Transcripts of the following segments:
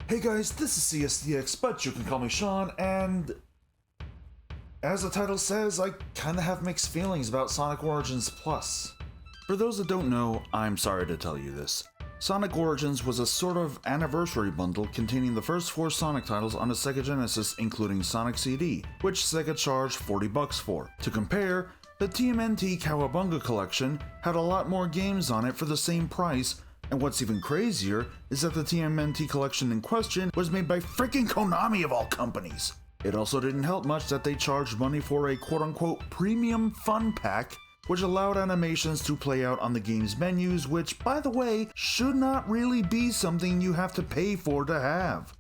Hey guys, this is CSDX, but you can call me Sean, and as the title says, I kinda have mixed feelings about Sonic Origins Plus. For those that don't know, I'm sorry to tell you this. Sonic Origins was a sort of anniversary bundle containing the first 4 Sonic titles on the Sega Genesis, including Sonic CD, which Sega charged $40 for. To compare, the TMNT Cowabunga collection had a lot more games on it for the same price, and what's even crazier is that the TMNT collection in question was made by freaking Konami of all companies. It also didn't help much that they charged money for a quote-unquote premium fun pack, which allowed animations to play out on the game's menus, which, by the way, should not really be something you have to pay for to have.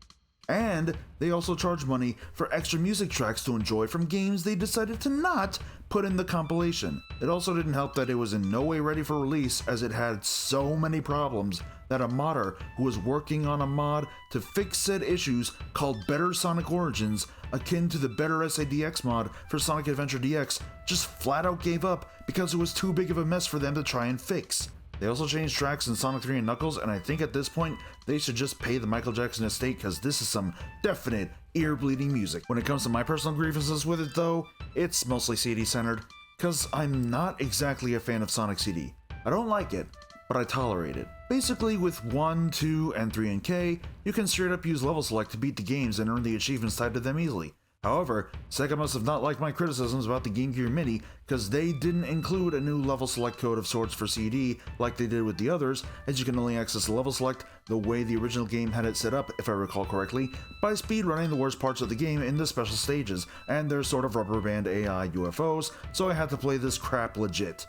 And they also charged money for extra music tracks to enjoy from games they decided to not put in the compilation. It also didn't help that it was in no way ready for release, as it had so many problems that a modder who was working on a mod to fix said issues called Better Sonic Origins, akin to the Better CSDX mod for Sonic Adventure DX, just flat out gave up because it was too big of a mess for them to try and fix. They also changed tracks in Sonic 3 and Knuckles, and I think at this point, they should just pay the Michael Jackson estate, because this is some definite ear-bleeding music. When it comes to my personal grievances with it though, it's mostly CD-centered, because I'm not exactly a fan of Sonic CD. I don't like it, but I tolerate it. Basically, with 1, 2, and 3 and K, you can straight up use level select to beat the games and earn the achievements tied to them easily. However, Sega must have not liked my criticisms about the Game Gear Mini, because they didn't include a new level select code of sorts for CD like they did with the others, as you can only access the level select the way the original game had it set up, if I recall correctly, by speedrunning the worst parts of the game in the special stages, and their sort of rubber band AI UFOs, so I had to play this crap legit.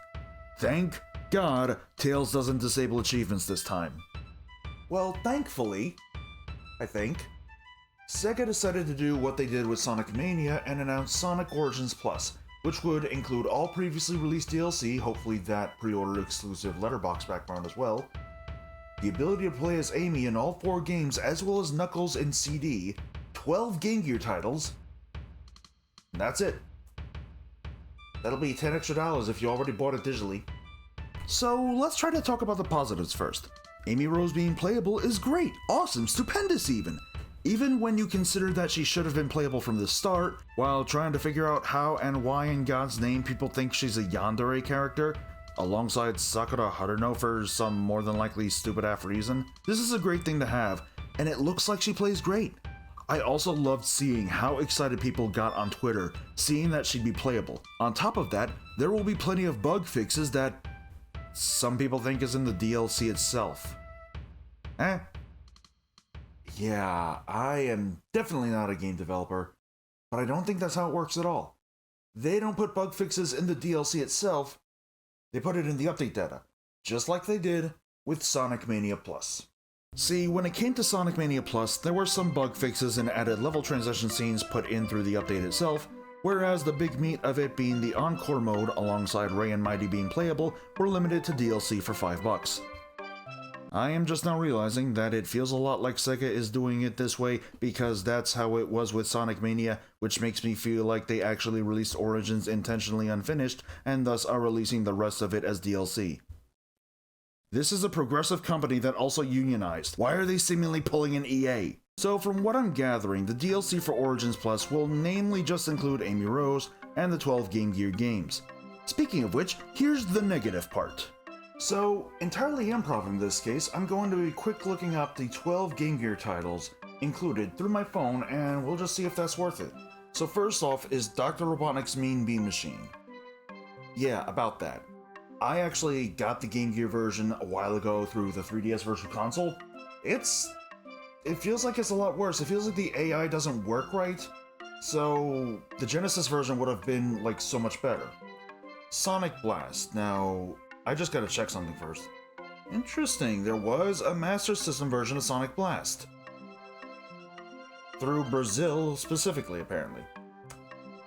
Thank God Tails doesn't disable achievements this time. Well, thankfully, I think, Sega decided to do what they did with Sonic Mania and announce Sonic Origins Plus, which would include all previously released DLC, hopefully that pre-order exclusive letterbox background as well, the ability to play as Amy in all 4 games as well as Knuckles in CD, 12 Game Gear titles, and that's it. That'll be $10 extra if you already bought it digitally. So let's try to talk about the positives first. Amy Rose being playable is great, awesome, stupendous even when you consider that she should have been playable from the start, while trying to figure out how and why in God's name people think she's a yandere character, alongside Sakura Haruno for some more than likely stupid-ass reason. This is a great thing to have, and it looks like she plays great. I also loved seeing how excited people got on Twitter, seeing that she'd be playable. On top of that, there will be plenty of bug fixes that some people think is in the DLC itself. Yeah, I am definitely not a game developer, but I don't think that's how it works at all. They don't put bug fixes in the DLC itself, they put it in the update data, just like they did with Sonic Mania Plus. See, when it came to Sonic Mania Plus, there were some bug fixes and added level transition scenes put in through the update itself, whereas the big meat of it being the Encore mode alongside Ray and Mighty being playable were limited to DLC for $5. I am just now realizing that it feels a lot like Sega is doing it this way because that's how it was with Sonic Mania, which makes me feel like they actually released Origins intentionally unfinished and thus are releasing the rest of it as DLC. This is a progressive company that also unionized. Why are they seemingly pulling an EA? So from what I'm gathering, the DLC for Origins Plus will namely just include Amy Rose and the 12 Game Gear games. Speaking of which, here's the negative part. So, entirely improv in this case, I'm going to be quick looking up the 12 Game Gear titles included through my phone, and we'll just see if that's worth it. So first off is Dr. Robotnik's Mean Bean Machine. Yeah, about that. I actually got the Game Gear version a while ago through the 3DS Virtual Console. It feels like it's a lot worse. It feels like the AI doesn't work right, so the Genesis version would have been like so much better. Sonic Blast. Now, I just gotta check something first. Interesting, there was a Master System version of Sonic Blast. Through Brazil, specifically, apparently.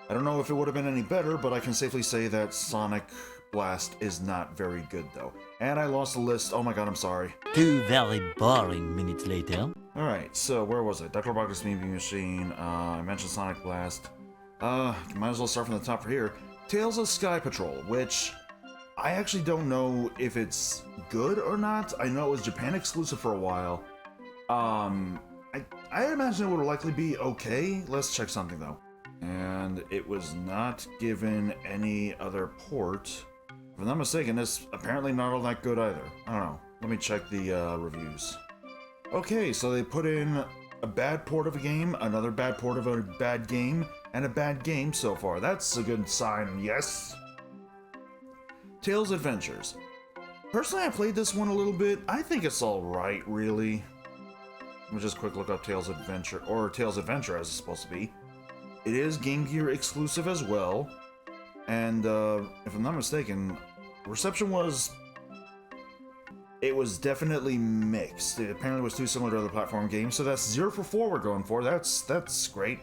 I don't know if it would have been any better, but I can safely say that Sonic Blast is not very good, though. And I lost the list. Oh my god, I'm sorry. 2 very boring minutes later. Alright, so where was it? Dr. Robotnik's Mean Bean Machine, I mentioned Sonic Blast. Might as well start from the top for here. Tales of Sky Patrol, which I actually don't know if it's good or not. I know it was Japan exclusive for a while. I I imagine it would likely be okay. Let's check something though. And it was not given any other port. If I'm not mistaken, it's apparently not all that good either. I don't know. Let me check the reviews. Okay, so they put in a bad port of a game, another bad port of a bad game, and a bad game so far. That's a good sign, yes. Tails Adventures. Personally, I played this one a little bit. I think it's alright, really. Let me just quick look up Tails Adventure, or Tails Adventure as it's supposed to be. It is Game Gear exclusive as well. And if I'm not mistaken, reception was... It was definitely mixed. It apparently was too similar to other platform games, so that's 0 for 4 we're going for. That's great.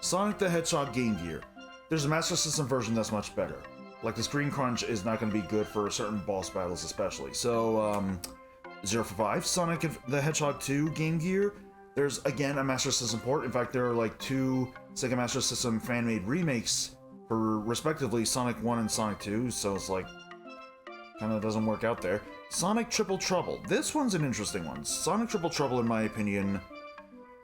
Sonic the Hedgehog Game Gear. There's a Master System version that's much better. Like, the screen crunch is not going to be good for certain boss battles especially. So, 0 for 5. Sonic the Hedgehog 2 Game Gear. There's, again, a Master System port. In fact, there are like 2 Sega Master System fan-made remakes for, respectively, Sonic 1 and Sonic 2, so it's like, kind of doesn't work out there. Sonic Triple Trouble. This one's an interesting one. Sonic Triple Trouble, in my opinion,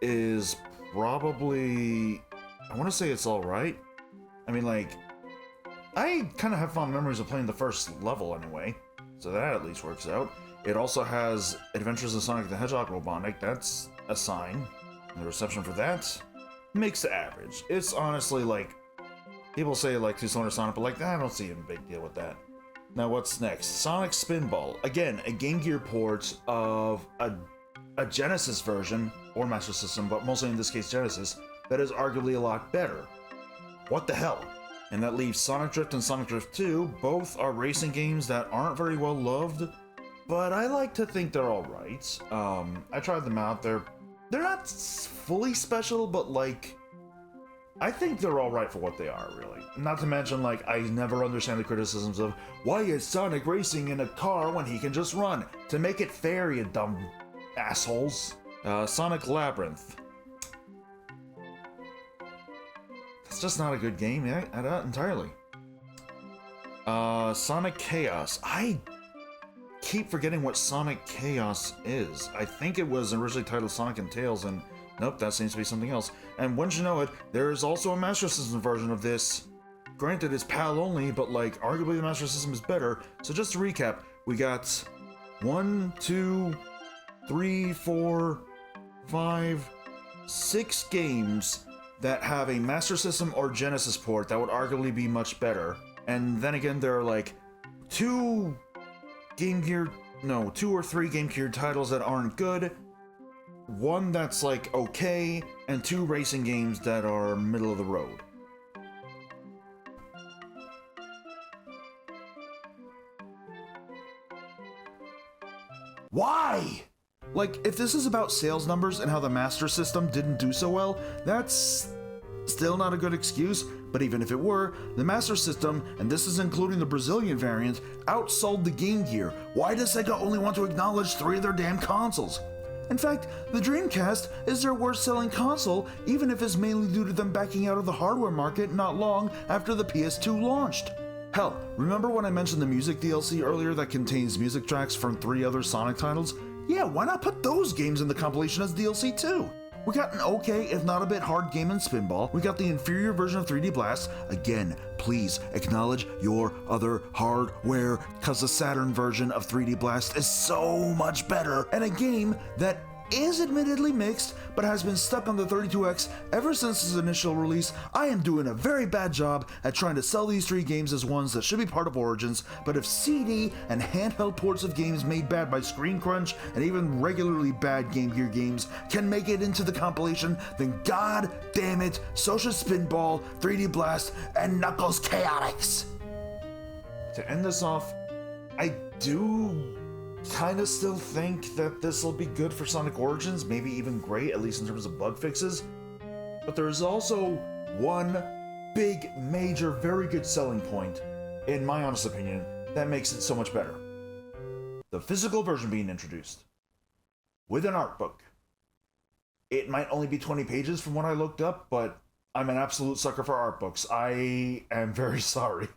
is probably... I want to say it's alright. I mean, like, I kind of have fond memories of playing the first level anyway, so that at least works out. It also has Adventures of Sonic the Hedgehog Robotnik. That's a sign. And the reception for that, mixed to average. It's honestly like, people say like too similar to Sonic, but like, I don't see a big deal with that. Now what's next? Sonic Spinball. Again, a Game Gear port of a Genesis version, or Master System, but mostly in this case Genesis, that is arguably a lot better. What the hell? And that leaves Sonic Drift and Sonic Drift 2. Both are racing games that aren't very well loved, but I like to think they're alright. I tried them out. They're not fully special, but like, I think they're alright for what they are, really. Not to mention, like, I never understand the criticisms of, why is Sonic racing in a car when he can just run? To make it fair, you dumb assholes. Sonic Labyrinth. It's just not a good game, entirely. Sonic Chaos. I keep forgetting what Sonic Chaos is. I think it was originally titled Sonic and Tails, and nope, that seems to be something else. And once you know it, there is also a Master System version of this. Granted, it's PAL only, but like, arguably the Master System is better. So just to recap, we got 1, 2, 3, 4, 5, 6 games that have a Master System or Genesis port that would arguably be much better. And then again, there are like 2 or 3 Game Gear titles that aren't good, 1 that's like okay, and 2 racing games that are middle of the road. Why? Like, if this is about sales numbers and how the Master System didn't do so well, that's still not a good excuse, but even if it were, the Master System, and this is including the Brazilian variant, outsold the Game Gear. Why does Sega only want to acknowledge 3 of their damn consoles? In fact, the Dreamcast is their worst selling console, even if it's mainly due to them backing out of the hardware market not long after the PS2 launched. Hell, remember when I mentioned the music DLC earlier that contains music tracks from 3 other Sonic titles? Yeah, why not put those games in the compilation as DLC too? We got an okay, if not a bit hard game in Spinball. We got the inferior version of 3D Blast. Again, please acknowledge your other hardware, cause the Saturn version of 3D Blast is so much better, and a game that is admittedly mixed, but has been stuck on the 32X ever since its initial release. I am doing a very bad job at trying to sell these 3 games as ones that should be part of Origins, but if CD and handheld ports of games made bad by Screen Crunch and even regularly bad Game Gear games can make it into the compilation, then god damn it, so should Spinball, 3D Blast, and Knuckles Chaotix. To end this off, I do kind of still think that this will be good for Sonic Origins, maybe even great, at least in terms of bug fixes. But there's also one big, major, very good selling point, in my honest opinion, that makes it so much better. The physical version being introduced, with an art book. It might only be 20 pages from what I looked up, but I'm an absolute sucker for art books. I am very sorry.